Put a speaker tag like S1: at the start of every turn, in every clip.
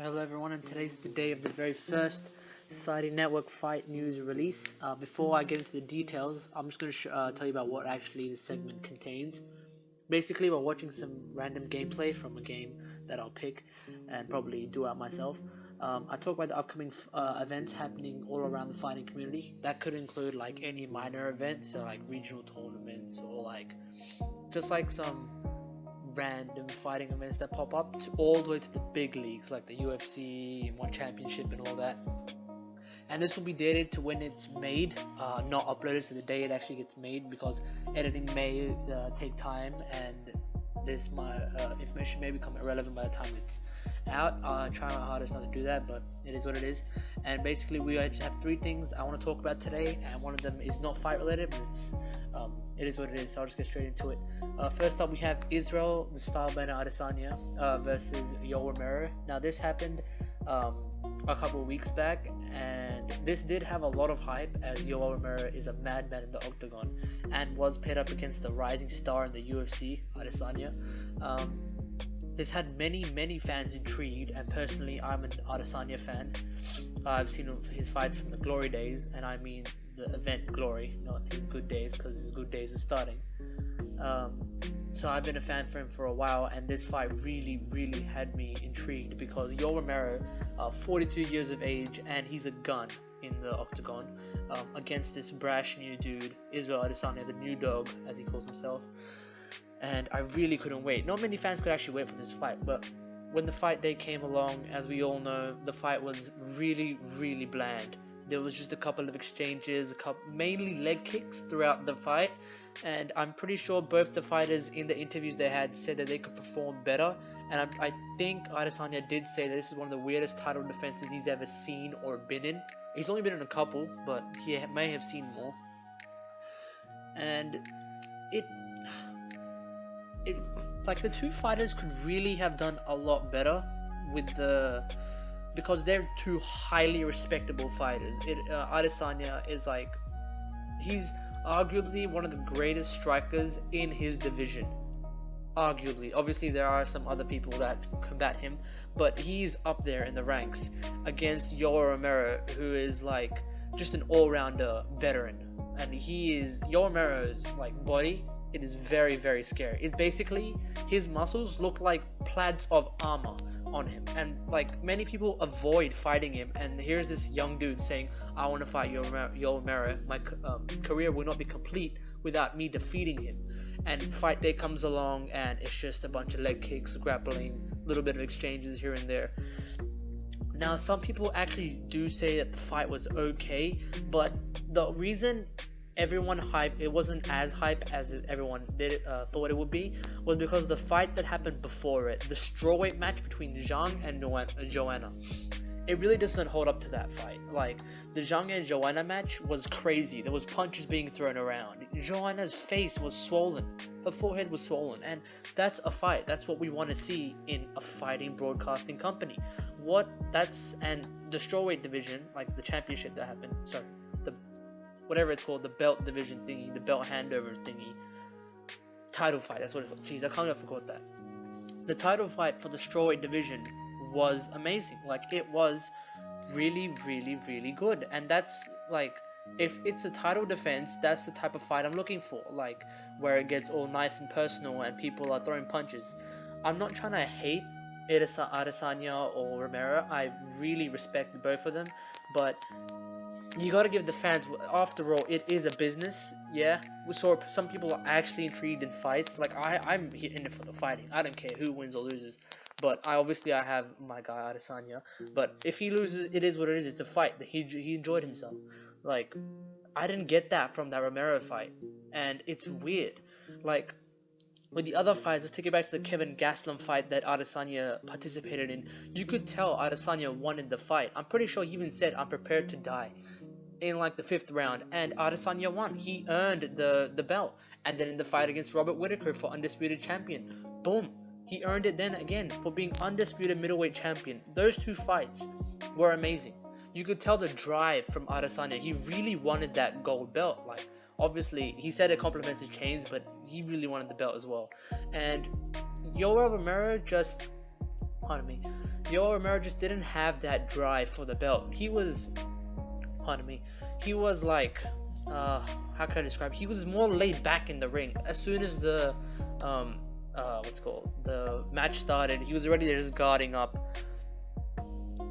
S1: Hello everyone, and today's the day of the very first Society Network Fight News release. Before I get into the details, I'm just going to tell you about what actually this segment contains. Basically, we're watching some random gameplay from a game that I'll pick and probably do out myself. I talk about the upcoming events happening all around the fighting community. That could include like any minor events, so like regional tournaments or like just like some random fighting events that pop up all the way to the big leagues like the UFC, One Championship, and all that. And this will be dated to when it's made, not uploaded to the day it actually gets made, because editing may take time and this information may become irrelevant by the time it's out. I try my hardest not to do that, but it is what it is. And basically, we just have three things I want to talk about today, and one of them is not fight related, but it is what it is. So I'll just get straight into it. First up, we have Israel the Stylebender Adesanya versus Yoel Romero. Now this happened a couple of weeks back, and this did have a lot of hype, as Yoel Romero is a madman in the octagon and was paired up against the rising star in the UFC, Adesanya. This had many fans intrigued, and personally I'm an Adesanya fan. I've seen his fights from the glory days, and I mean the event glory, not his good days, because his good days are starting. So I've been a fan for him for a while, and this fight really had me intrigued, because Yoel Romero, 42 years of age, and he's a gun in the octagon, against this brash new dude, Israel Adesanya, the new dog, as he calls himself. And I really couldn't wait. Not many fans could actually wait for this fight, but when the fight day came along, as we all know, the fight was really bland. There was just a couple of exchanges, mainly leg kicks throughout the fight, and I'm pretty sure both the fighters in the interviews they had said that they could perform better. And I think Adesanya did say that this is one of the weirdest title defenses he's ever seen or been in. He's only been in a couple, but he may have seen more. And it like, the two fighters could really have done a lot better because they're two highly respectable fighters. Adesanya is like, he's arguably one of the greatest strikers in his division. Arguably. Obviously there are some other people that combat him, but he's up there in the ranks against Yoel Romero, who is like just an all-rounder veteran. And Yoel Romero's like body, it is very scary. It's basically, his muscles look like plaids of armor on him, and like many people avoid fighting him, and here's this young dude saying, I want to fight Yoel Romero. My career will not be complete without me defeating him. And fight day comes along, and it's just a bunch of leg kicks, grappling, a little bit of exchanges here and there. Now some people actually do say that the fight was okay, but the reason it wasn't as hype as everyone thought it would be, was because the fight that happened before it, the strawweight match between Zhang and Joanna. It really doesn't hold up to that fight. Like, the Zhang and Joanna match was crazy. There was punches being thrown around. Joanna's face was swollen. Her forehead was swollen. And that's a fight. That's what we want to see in a fighting broadcasting company. And the strawweight division, like the championship that happened, whatever it's called, the belt division thingy, the belt handover thingy, title fight, that's what it's called. Jeez, I can't even forget that. The title fight for the strawweight division was amazing. Like, it was really good. And that's like, if it's a title defense, that's the type of fight I'm looking for, like where it gets all nice and personal and people are throwing punches. I'm not trying to hate Adesanya or Romero. I really respect both of them, but you gotta give the fans, after all, it is a business. Yeah, we saw some people are actually intrigued in fights. Like, I'm in it for the fighting. I don't care who wins or loses. But I have my guy Adesanya. But if he loses, it is what it is. It's a fight. He enjoyed himself. Like, I didn't get that from that Romero fight, and it's weird. Like, with the other fights, let's take it back to the Kevin Gastelum fight that Adesanya participated in. You could tell Adesanya wanted the fight. I'm pretty sure he even said, I'm prepared to die, in like the 5th round, and Adesanya won. He earned the belt. And then in the fight against Robert Whittaker for undisputed champion, boom, he earned it then again for being undisputed middleweight champion. Those two fights were amazing. You could tell the drive from Adesanya. He really wanted that gold belt. Like, obviously he said it complements his chains, but he really wanted the belt as well. And Yoel Romero just pardon me, Yoel Romero just didn't have that drive for the belt. He was, pardon me, he was like, how can I describe? He was more laid back in the ring. As soon as the the match started, he was already there just guarding up.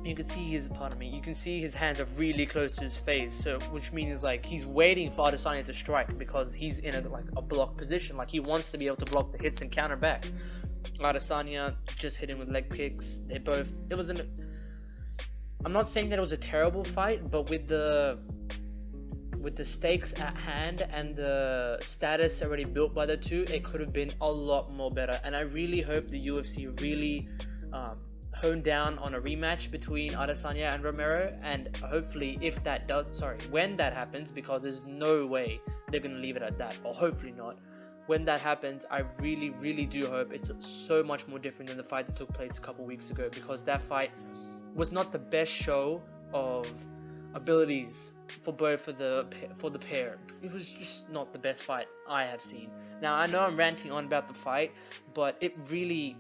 S1: You can see you can see his hands are really close to his face, so which means like he's waiting for Adesanya to strike because he's in a block position, like he wants to be able to block the hits and counter back. Adesanya just hit him with leg kicks. I'm not saying that it was a terrible fight, but with the stakes at hand and the status already built by the two, it could have been a lot more better. And I really hope the UFC really hone down on a rematch between Adesanya and Romero, and hopefully when that happens, because there's no way they're going to leave it at that, or hopefully not. When that happens, I really, really do hope it's so much more different than the fight that took place a couple weeks ago, because that fight was not the best show of abilities for the pair. It was just not the best fight I have seen. Now I know I'm ranting on about the fight, but it really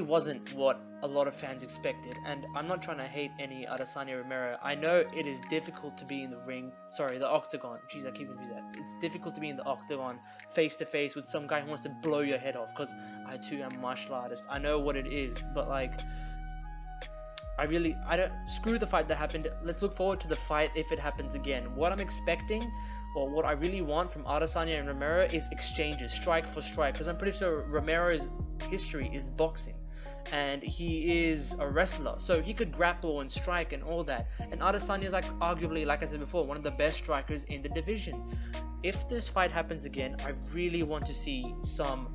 S1: wasn't what a lot of fans expected, and I'm not trying to hate any Adesanya Romero. I know it is difficult to be in the octagon. Jeez, I keep confusing that. It's difficult to be in the octagon face to face with some guy who wants to blow your head off, because I too am a martial artist. I know what it is, but like, I don't screw the fight that happened. Let's look forward to the fight if it happens again. What I'm expecting, or what I really want from Adesanya and Romero, is exchanges, strike for strike, because I'm pretty sure Romero's history is boxing, and he is a wrestler, so he could grapple and strike and all that. And Adesanya is arguably, like I said before, one of the best strikers in the division. If this fight happens again, I really want to see some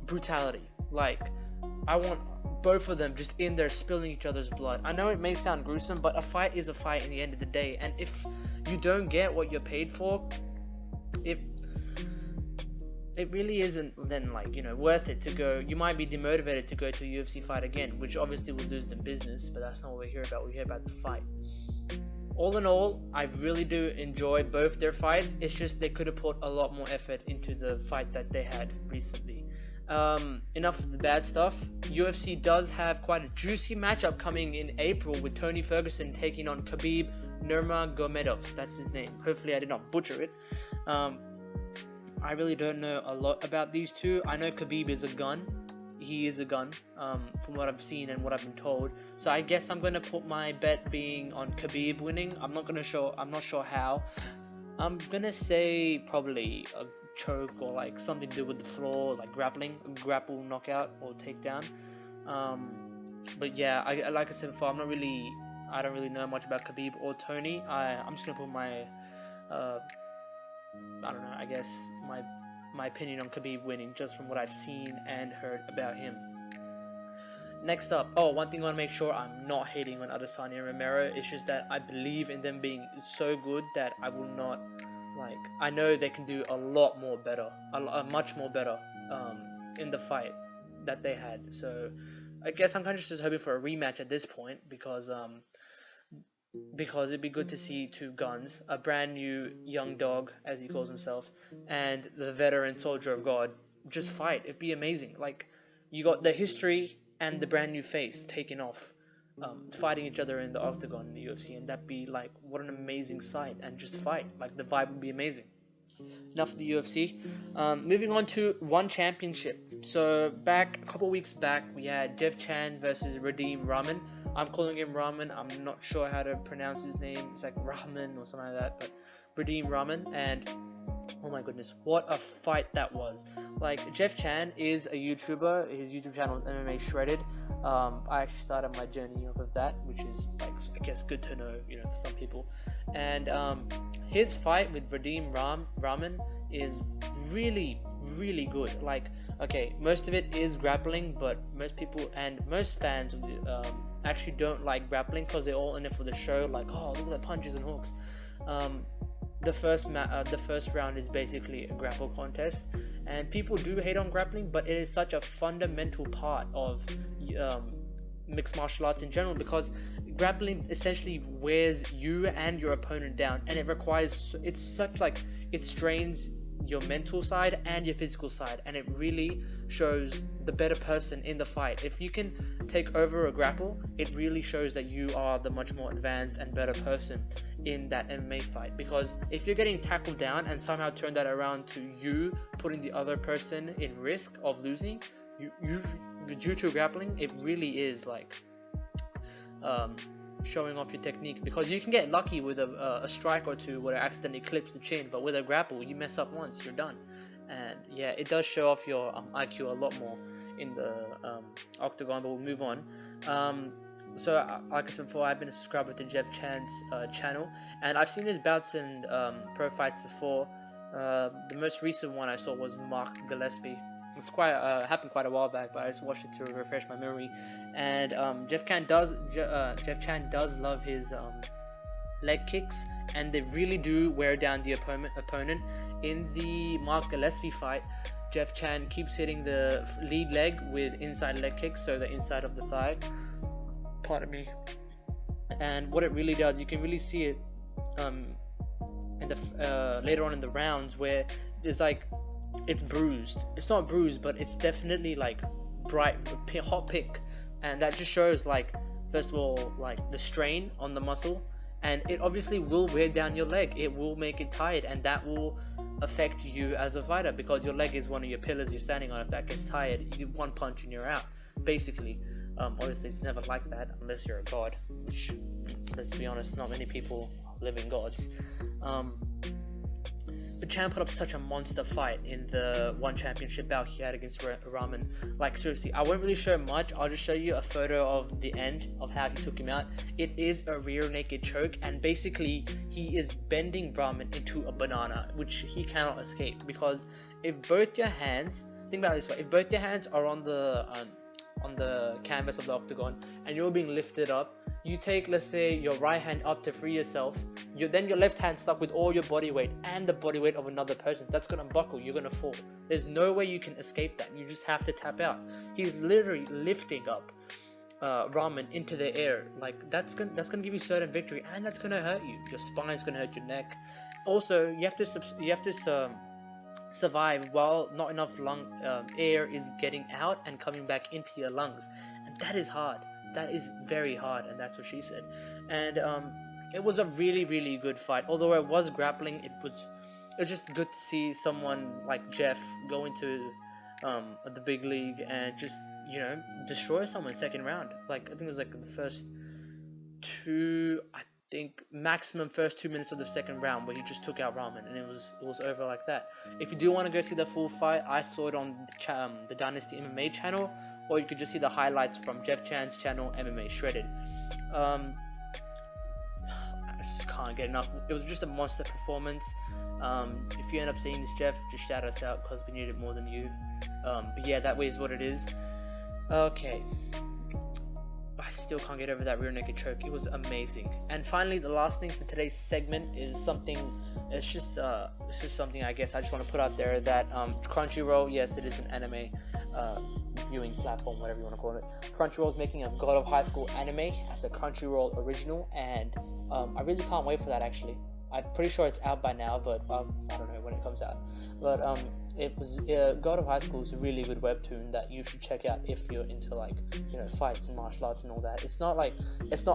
S1: brutality. Like, I want both of them just in there spilling each other's blood. I know it may sound gruesome, but a fight is a fight in the end of the day, and if you don't get what you're paid for, it really isn't then worth it to go. You might be demotivated to go to a UFC fight again, which obviously will lose them business, but that's not what we're here about. We're here about the fight. All in all, I really do enjoy both their fights. It's just they could have put a lot more effort into the fight that they had recently. Enough of the bad stuff. UFC does have quite a juicy matchup coming in April, with Tony Ferguson taking on Khabib Nurmagomedov. That's his name. Hopefully I did not butcher it. I really don't know a lot about these two. I know Khabib is a gun. He is a gun, from what I've seen and what I've been told. So I guess I'm going to put my bet being on Khabib winning. I'm not sure how. I'm going to say probably a choke, or like something to do with the floor, like grapple, knockout, or takedown. But yeah, like I said before, I don't really know much about Khabib or Tony. I'm just going to put my I guess my opinion on Khabib winning, just from what I've seen and heard about him. Next up, one thing I want to make sure I'm not hating on Adesanya and Romero. It's just that I believe in them being so good that I will not, I know they can do a lot more better, much more better in the fight that they had. So I guess I'm kind of just hoping for a rematch at this point, because it'd be good to see two guns, a brand new young dog, as he calls himself, and the veteran soldier of God, just fight. It'd be amazing. Like, you got the history and the brand new face taking off, fighting each other in the octagon in the UFC, and that'd be like, what an amazing sight. And just fight, like, the vibe would be amazing. Enough of the UFC. Moving on to One Championship. So a couple weeks back, we had Jeff Chan versus Radim Rahman. I'm calling him Rahman. I'm not sure how to pronounce his name. It's like Rahman or something like that, but Radim Rahman. And oh my goodness, what a fight that was. Like, Jeff Chan is a YouTuber. His YouTube channel is MMA Shredded. I actually started my journey off of that, which is, like, I guess good to know, for some people. And his fight with Radim Rahman is really, really good. Like, okay, most of it is grappling, but most people and most fans actually don't like grappling, because they're all in it for the show. Like, oh, look at the punches and hooks. The first round is basically a grapple contest, and people do hate on grappling, but it is such a fundamental part of mixed martial arts in general, because grappling essentially wears you and your opponent down, and it strains your mental side and your physical side, and it really shows the better person in the fight. If you can take over a grapple, it really shows that you are the much more advanced and better person in that MMA fight. Because if you're getting tackled down and somehow turn that around to you putting the other person in risk of losing, due to grappling, it really is like showing off your technique, because you can get lucky with a strike or two where it accidentally clips the chin, but with a grapple you mess up once, you're done. And yeah, it does show off your IQ a lot more in the octagon, but we'll move on. So like I said before, I've been a subscriber to Jeff Chan's channel, and I've seen his bouts and pro fights before. The most recent one I saw was Mark Gillespie. It's quite happened quite a while back, but I just watched it to refresh my memory. And Jeff Chan does love his leg kicks, and they really do wear down the opponent. In the Mark Gillespie fight, Jeff Chan keeps hitting the lead leg with inside leg kicks, so the inside of the thigh. Pardon me. And what it really does, you can really see it in the later on in the rounds, where there's like, it's bruised. It's not bruised, but it's definitely like bright, hot pick, and that just shows, like, first of all, like the strain on the muscle, and it obviously will wear down your leg. It will make it tired, and that will affect you as a fighter, because your leg is one of your pillars you're standing on. If that gets tired, you get one punch and you're out, basically. Obviously it's never like that unless you're a god, which, let's be honest, not many people are living gods. But Chan put up such a monster fight in the one championship bout he had against Rahman. Like, seriously, I won't really show much. I'll just show you a photo of the end of how he took him out. It is a rear naked choke, and basically he is bending Rahman into a banana, which he cannot escape. Because if both your hands, think about it this way, if both your hands are on the canvas of the octagon and you're being lifted up, you take, let's say, your right hand up to free yourself, then your left hand stuck with all your body weight and the body weight of another person. That's gonna buckle, you're gonna fall. There's no way you can escape that. You just have to tap out. He's literally lifting up Rahman into the air. Like, that's gonna give you certain victory, and that's gonna hurt you. Your spine's gonna hurt your neck. Also, you have to survive while not enough air is getting out and coming back into your lungs, and that is hard. That is very hard, and that's what she said. And it was a really, really good fight. Although it was grappling, it was just good to see someone like Jeff go into the big league and just, you know, destroy someone second round. Like, I think it was like the first maximum first 2 minutes of the second round, where he just took out Rahman, and it was over like that. If you do want to go see the full fight, I saw it on the Dynasty MMA channel, or you could just see the highlights from Jeff Chan's channel, MMA Shredded. I just can't get enough. It was just a monster performance. If you end up seeing this, Jeff, just shout us out, because we need it more than you. But yeah, that way is what it is. Okay. I still can't get over that rear naked choke. It was amazing. And finally, the last thing for today's segment is something. It's just this is something I guess I just want to put out there, that Crunchyroll, yes, it is an anime viewing platform, whatever you want to call it. Crunchyroll is making a God of High School anime as a Crunchyroll original, and I really can't wait for that. Actually, I'm pretty sure it's out by now, but I don't know when it comes out. But it was God of High School is a really good webtoon that you should check out if you're into, like, you know, fights and martial arts and all that. It's not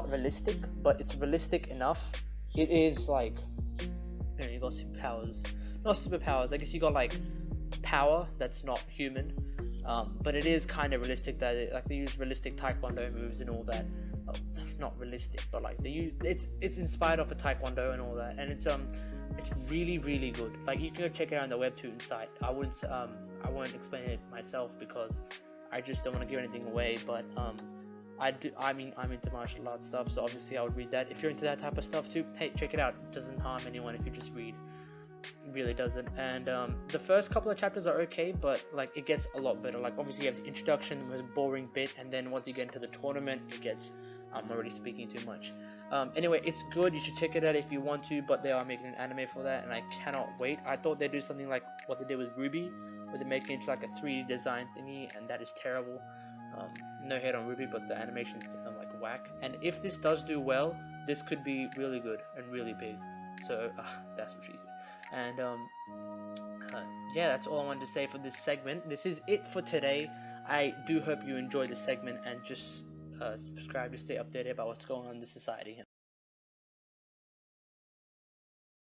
S1: realistic, but it's realistic enough. It is like, you know, you got superpowers, not superpowers. I guess you got like power that's not human, but it is kind of realistic. That like they use realistic taekwondo moves and all that. Not realistic, but like they use it's inspired off of taekwondo and all that, and it's really, really good. Like, you can go check it out on the webtoon site. I won't explain it myself because I just don't want to give anything away, but I'm into martial arts stuff, so obviously I would read that. If you're into that type of stuff too, hey, check it out. It doesn't harm anyone if you just read. It really doesn't. And the first couple of chapters are okay, but like it gets a lot better. Like, obviously you have the introduction, the most boring bit, and then once you get into the tournament, it gets, I'm already speaking too much. Anyway, it's good. You should check it out if you want to, but they are making an anime for that, and I cannot wait. I thought they'd do something like what they did with Ruby, where they make it into like a 3D design thingy, and that is terrible. No hate on Ruby, but the animation's like whack. And if this does do well, this could be really good and really big. So that's what she said. And yeah, that's all I wanted to say for this segment. This is it for today. I do hope you enjoyed the segment, and just subscribe to stay updated about what's going on in the society.